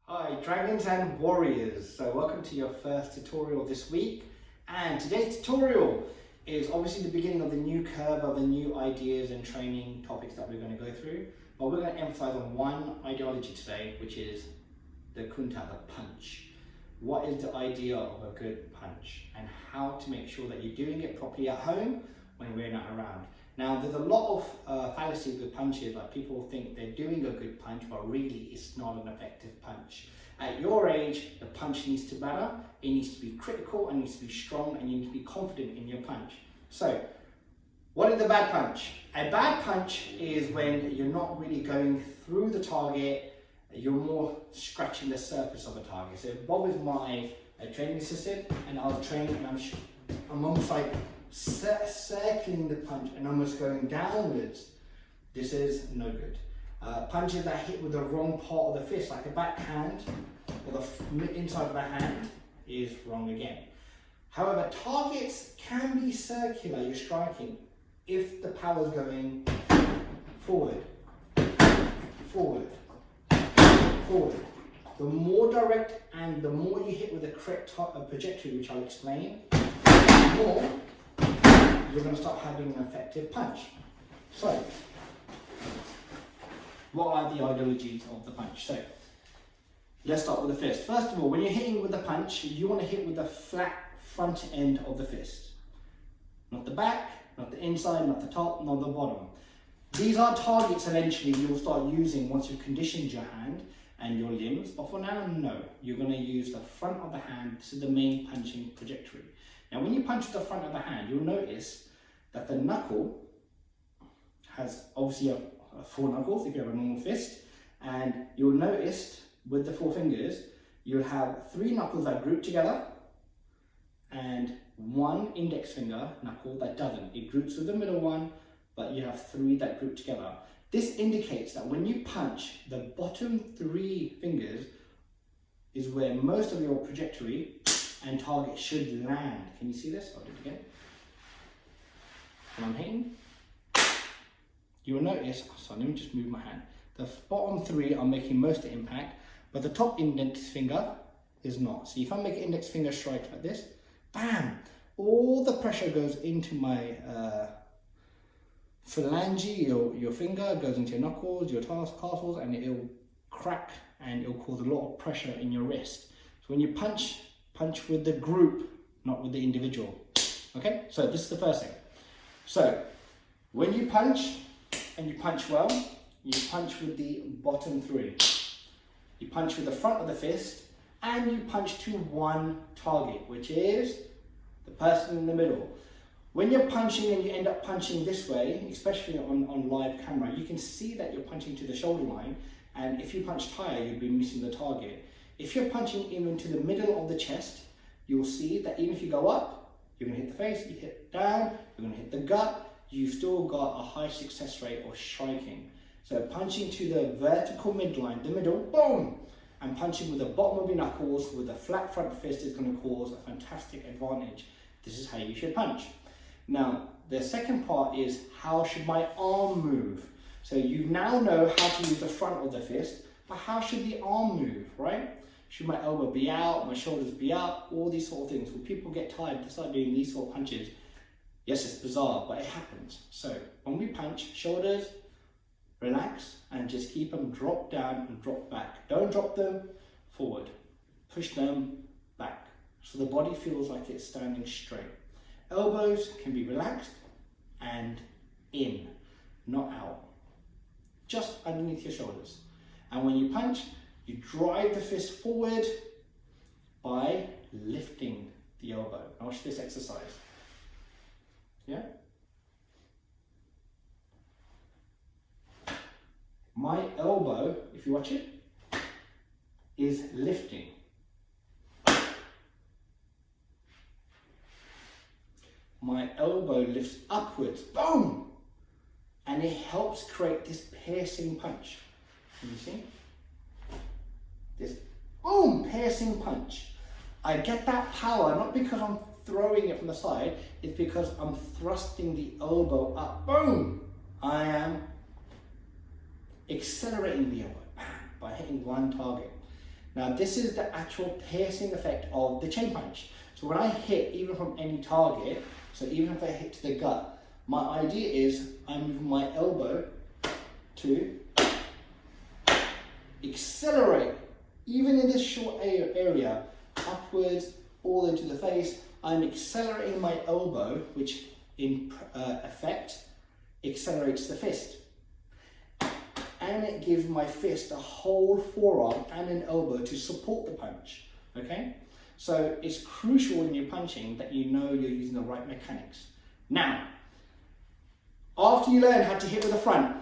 Hi Dragons and Warriors, so welcome to your first tutorial this week, and today's tutorial is obviously the beginning of the new curve of the new ideas and training topics that we're going to go through, but we're going to emphasize on one ideology today, which is the kunta, the punch. What is the idea of a good punch and how to make sure that you're doing it properly at home when we're not around. Now, there's a lot of fallacies with punches, like people think they're doing a good punch, but really it's not an effective punch. At your age, the punch needs to matter, it needs to be critical, and needs to be strong, and you need to be confident in your punch. So, what is the bad punch? A bad punch is when you're not really going through the target, you're more scratching the surface of the target. So Bob is my training assistant, and I was training, and I'm almost like circling the punch and almost going downwards. This is no good. Punches that hit with the wrong part of the fist, like a backhand or the inside of the hand, is wrong again. However, targets can be circular, you're striking, if the power is going forward, forward, forward. The more direct and the more you hit with the correct trajectory, which I'll explain, the more you're going to start having an effective punch. So, what are the ideologies of the punch? So, let's start with the fist. First of all, when you're hitting with the punch, you want to hit with the flat front end of the fist. Not the back, not the inside, not the top, not the bottom. These are targets eventually you'll start using once you've conditioned your hand and your limbs, but for now, no. You're going to use the front of the hand. This is the main punching trajectory. Now, when you punch with the front of the hand, you'll notice that the knuckle has obviously four knuckles if you have a normal fist, and you'll notice with the four fingers, you'll have three knuckles that group together and one index finger knuckle that doesn't. It groups with the middle one, but you have three that group together. This indicates that when you punch, the bottom three fingers is where most of your trajectory and target should land. Can you see this? I'll do it again. When I'm hitting, you will notice, so let me just move my hand. The bottom three are making most of the impact, but the top index finger is not. So if I make an index finger strike like this, bam, all the pressure goes into my phalange, your finger goes into your knuckles, your tarsals, and it'll crack and it'll cause a lot of pressure in your wrist. So when you punch with the group, not with the individual. Okay, so this is the first thing. So when you punch, and you punch well, you punch with the bottom three. You punch with the front of the fist, and you punch to one target, which is the person in the middle. When you're punching and you end up punching this way, especially on live camera, you can see that you're punching to the shoulder line, and if you punched higher, you'd be missing the target. If you're punching even to the middle of the chest, you'll see that even if you go up, you're going to hit the face, you hit down, you're going to hit the gut, you've still got a high success rate of striking. So punching to the vertical midline, the middle, boom, and punching with the bottom of your knuckles with a flat front fist is going to cause a fantastic advantage. This is how you should punch. Now, the second part is, how should my arm move? So you now know how to use the front of the fist, but how should the arm move, right? Should my elbow be out, my shoulders be up, all these sort of things. When people get tired, they start doing these sort of punches. Yes, it's bizarre, but it happens. So when we punch, shoulders, relax, and just keep them drop down and drop back. Don't drop them forward. Push them back. So the body feels like it's standing straight. Elbows can be relaxed and in, not out. Just underneath your shoulders. And when you punch, you drive the fist forward by lifting the elbow. Now watch this exercise. Yeah? My elbow, if you watch it, is lifting. My elbow lifts upwards, boom! And it helps create this piercing punch. Can you see? This boom, piercing punch. I get that power not because I'm throwing it from the side, it's because I'm thrusting the elbow up. Boom! I am accelerating the elbow by hitting one target. Now this is the actual piercing effect of the chain punch. So when I hit, even from any target, so even if I hit to the gut, my idea is I'm moving my elbow to accelerate, even in this short area, upwards, all the way to the face. I'm accelerating my elbow, which in effect accelerates the fist. And it gives my fist a whole forearm and an elbow to support the punch, okay? So it's crucial when you're punching that you know you're using the right mechanics. Now, after you learn how to hit with the front,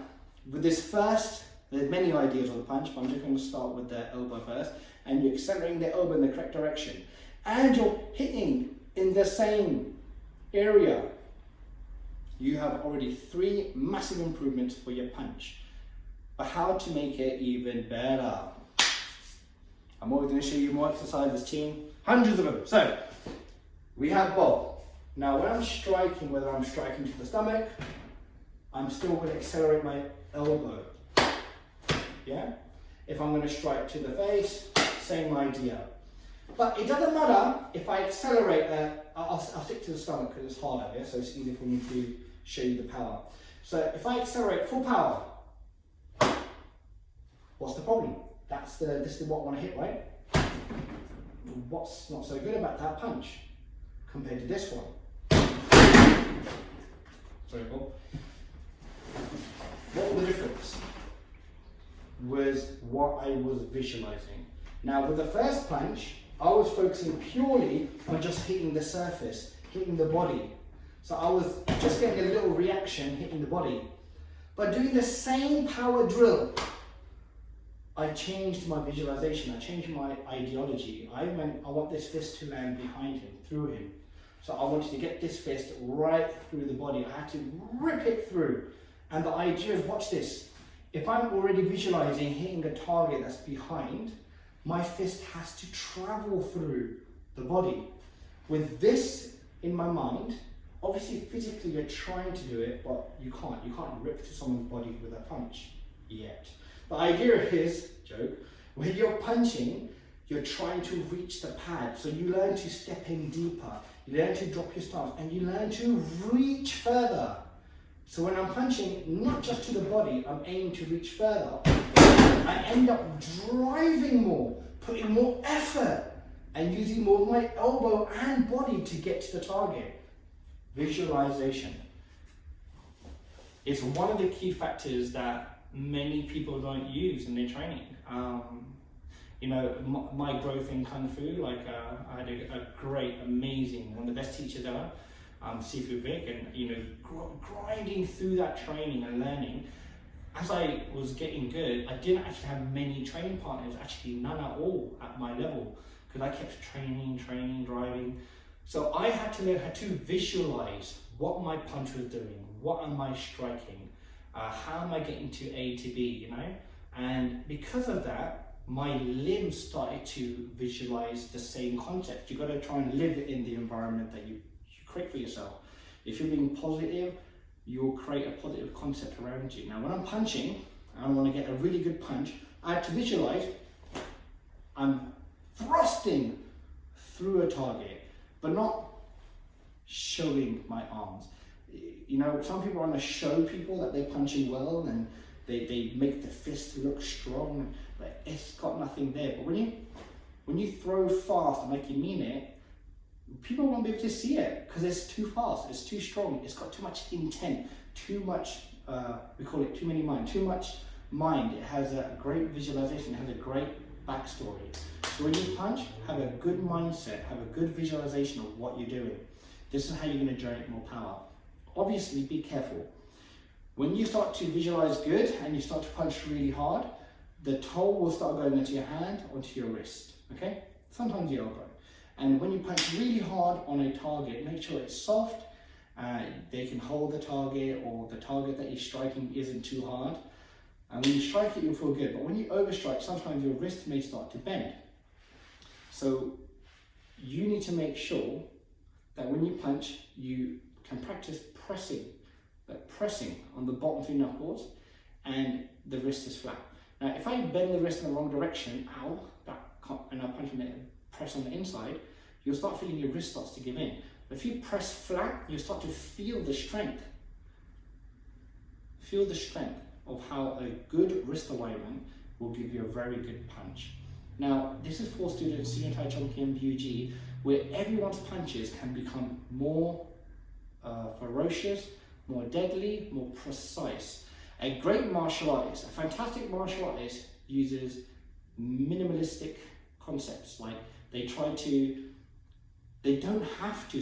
with this first, there's many ideas of the punch, but I'm just going to start with the elbow first, and you're accelerating the elbow in the correct direction. And you're hitting in the same area. You have already 3 massive improvements for your punch. But how to make it even better? I'm always going to show you more exercises, team. Hundreds of them. So, we have both. Now, when I'm striking, whether I'm striking to the stomach, I'm still going to accelerate my elbow. Yeah? If I'm going to strike to the face, same idea. But it doesn't matter if I accelerate, I'll stick to the stomach because it's harder, yeah? So it's easier for me to show you the power. So if I accelerate full power, what's the problem? This is what I want to hit, right? What's not so good about that punch compared to this one? Sorry, Bob. What was the difference? Was what I was visualizing. Now with the first punch, I was focusing purely on just hitting the surface, hitting the body. So I was just getting a little reaction hitting the body. But doing the same power drill, I changed my visualization, I changed my ideology. I want this fist to land behind him, through him. So I wanted to get this fist right through the body. I had to rip it through. And the idea is, watch this. If I'm already visualizing hitting a target that's behind, my fist has to travel through the body. With this in my mind, obviously physically you're trying to do it, but you can't. You can't rip to someone's body with a punch yet. The idea is, joke, when you're punching, you're trying to reach the pad. So you learn to step in deeper, you learn to drop your stance, and you learn to reach further. So when I'm punching, not just to the body, I'm aiming to reach further. I end up driving more, putting more effort, and using more of my elbow and body to get to the target. Visualization is one of the key factors that many people don't use in their training. You know, my growth in Kung Fu, I had a great, amazing, one of the best teachers ever, Sifu Vic, and you know, grinding through that training and learning. As I was getting good, I didn't actually have many training partners, actually none at all at my level, because I kept training, driving. So I had to learn how to visualize what my punch was doing, what am I striking, how am I getting to A to B, you know? And because of that, my limbs started to visualize the same concept. You've got to try and live in the environment that you create for yourself. If you're being positive, you'll create a positive concept around you. Now when I'm punching, I want to get a really good punch, I have to visualize I'm thrusting through a target, but not showing my arms. You know, some people want to show people that they're punching well and they make the fist look strong, but it's got nothing there. But when you throw fast and like you mean it, people won't be able to see it because it's too fast, it's too strong, it's got too much intent, too much, we call it too many mind, too much mind. It has a great visualization, it has a great backstory. So when you punch, have a good mindset, have a good visualization of what you're doing. This is how you're going to generate more power. Obviously, be careful. When you start to visualize good and you start to punch really hard, the toe will start going into your hand, onto your wrist, okay? Sometimes your elbow. And when you punch really hard on a target, make sure it's soft, they can hold the target, or the target that you're striking isn't too hard. And when you strike it, you'll feel good. But when you overstrike, sometimes your wrist may start to bend. So you need to make sure that when you punch, you can practice pressing on the bottom 3 knuckles and the wrist is flat. Now, if I bend the wrist in the wrong direction, ow, that and I punch on the press on the inside, you'll start feeling your wrist starts to give in. But if you press flat, you start to feel the strength. Feel the strength of how a good wrist alignment will give you a very good punch. Now, this is for students, Senior Tai Champion BUG, where everyone's punches can become more ferocious, more deadly, more precise. A great martial artist, a fantastic martial artist, uses minimalistic concepts. Like they don't have to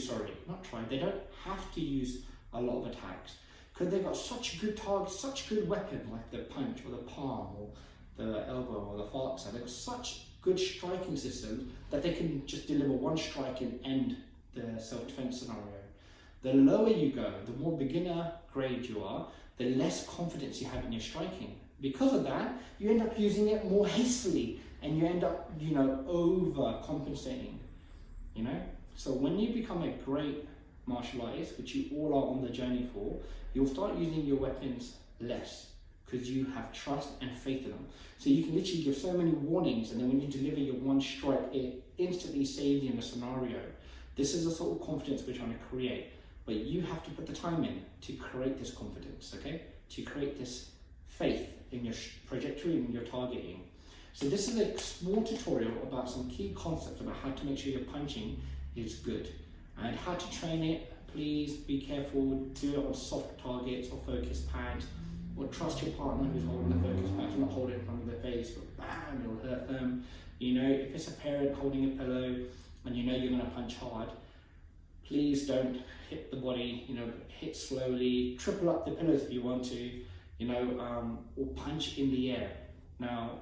use a lot of attacks because they've got such good targets, such good weapons like the punch or the palm or the elbow or the fork side. They've got such good striking systems that they can just deliver one strike and end the self-defense scenario. The lower you go, the more beginner grade you are, the less confidence you have in your striking. Because of that, you end up using it more hastily and you end up, overcompensating, So when you become a great martial artist, which you all are on the journey for, you'll start using your weapons less because you have trust and faith in them. So you can literally give so many warnings, and then when you deliver your one strike, it instantly saves you in a scenario. This is the sort of confidence we're trying to create, but you have to put the time in to create this confidence, okay? To create this faith in your trajectory and your targeting. So this is a small tutorial about some key concepts about how to make sure your punching is good and how to train it. Please be careful, do it on soft targets or focus pads, or trust your partner who's holding the focus pad. Do not hold it in front of their face, but bam, it'll hurt them. If it's a parent holding a pillow and you're gonna punch hard, please don't hit the body, hit slowly, triple up the pillows if you want to, or punch in the air. Now,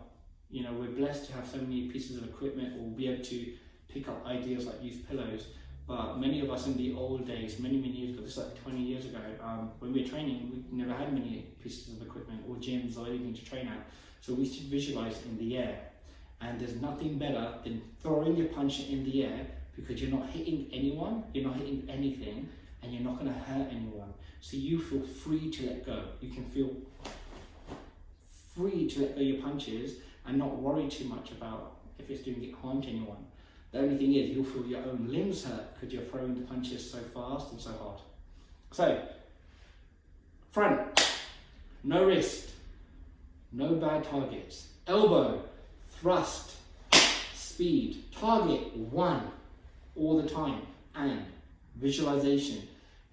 we're blessed to have so many pieces of equipment, or we'll be able to pick up ideas like use pillows. But many of us in the old days, many years ago, this is like 20 years ago, when we were training, we never had many pieces of equipment or gyms or anything to train at. So we should visualize in the air. And there's nothing better than throwing your punch in the air, because you're not hitting anyone, you're not hitting anything, and you're not going to hurt anyone. So you feel free to let go. You can feel free to let go your punches and not worry too much about if it's doing harm to anyone. The only thing is, you'll feel your own limbs hurt because you're throwing the punches so fast and so hard. So, front, no wrist, no bad targets. Elbow, thrust, speed, target one all the time, and visualization.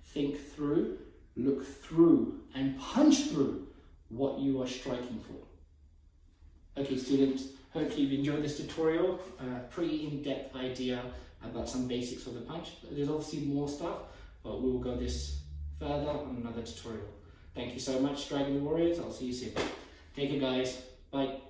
Think through, look through, and punch through what you are striking for. Okay, students, hopefully you've enjoyed this tutorial. Pretty in-depth idea about some basics of the punch. There's obviously more stuff, but we will go this further on another tutorial. Thank you so much, Dragon Warriors. I'll see you soon. Take care, guys. Bye.